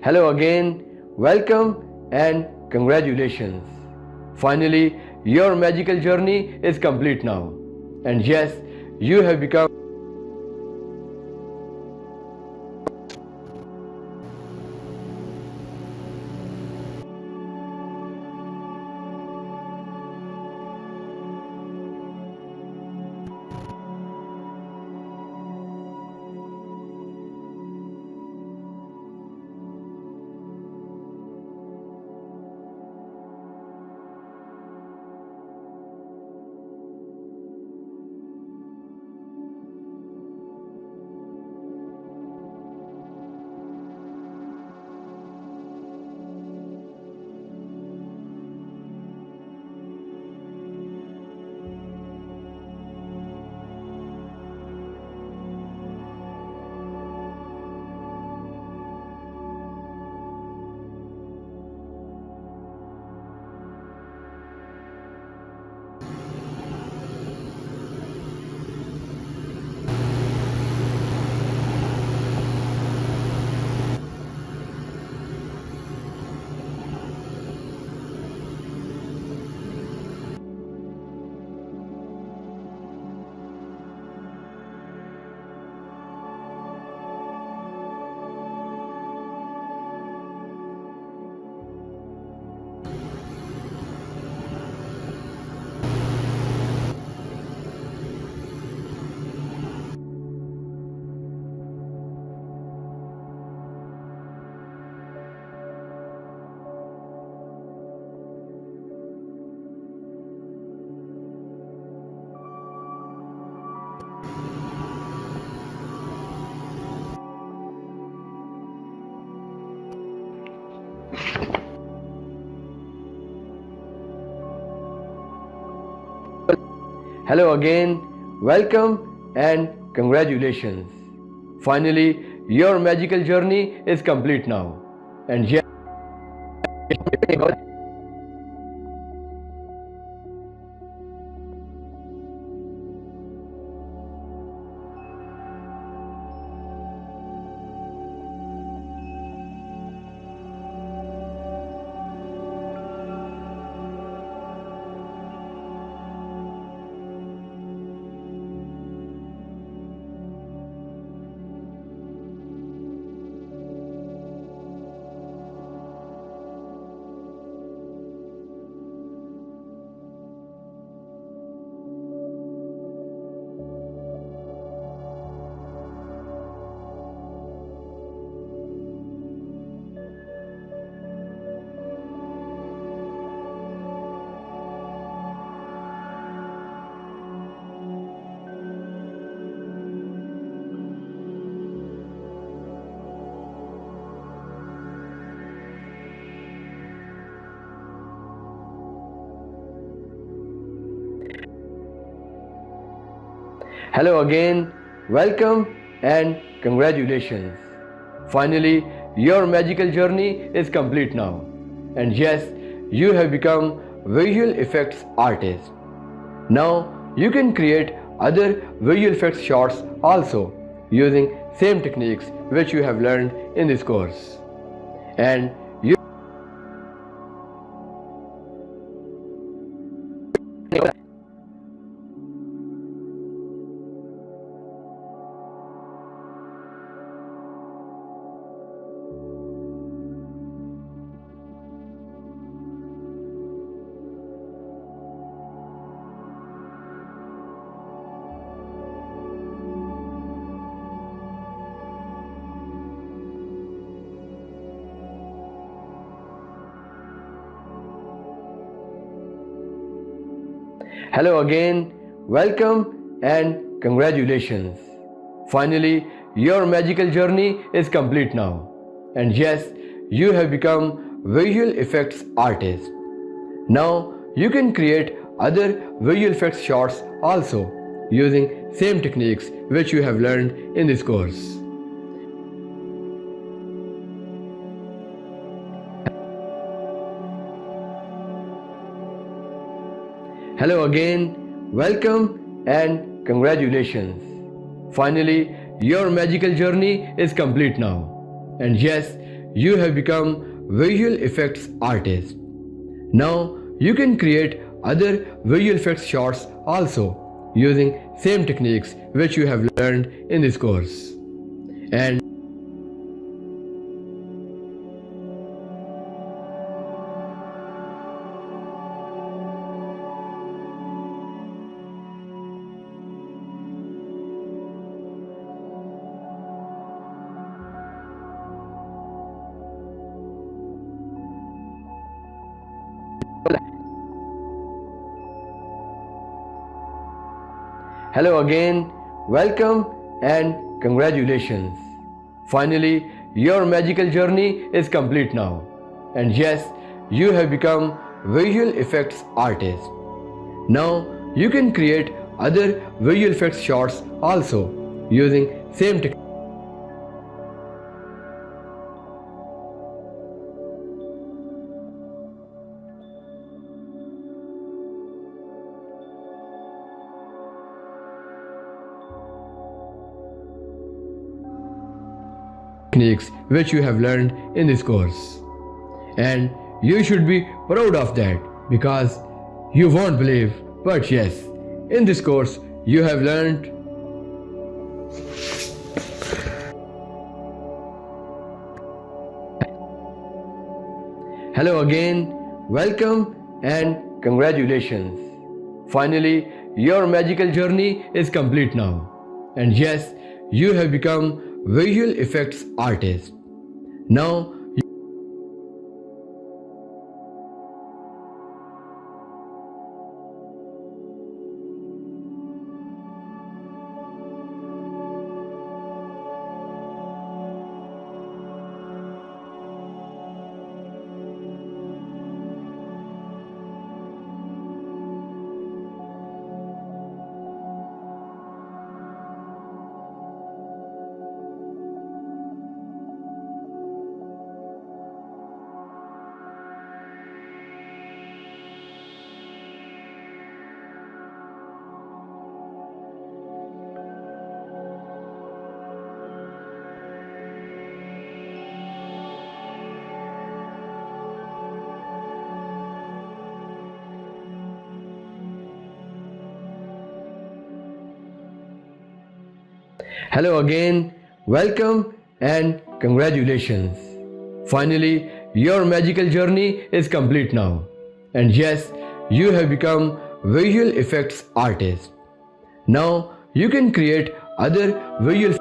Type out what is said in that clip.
Hello again, welcome and congratulations. Finally, your magical journey is complete now. And yes, you have become Hello again, welcome and congratulations. Finally, your magical journey is complete now. And yes, hello again, welcome and congratulations. Finally, your magical journey is complete now. And yes, you have become visual effects artist. Now you can create other visual effects shots also using same techniques which you have learned in this course. And you Hello again, welcome and congratulations. Finally, your magical journey is complete now. And yes, you have become visual effects artist. Now you can create other visual effects shots also using same techniques which you have learned in this course. Hello again, welcome and congratulations. Finally, your magical journey is complete now. And yes, you have become visual effects artist. Now you can create other visual effects shots also using same techniques which you have learned in this course. And hello again, welcome and congratulations. Finally, your magical journey is complete now. And yes, you have become visual effects artist. Now you can create other visual effects shots also using same techniques which you have learned in this course. And you should be proud of that because you won't believe, but yes, in this course you have learned hello again, welcome and congratulations. Finally, your magical journey is complete now. And yes, you have become visual effects artist. Now hello again, welcome and congratulations. Finally, your magical journey is complete now. And yes, you have become visual effects artist. Now you can create other visual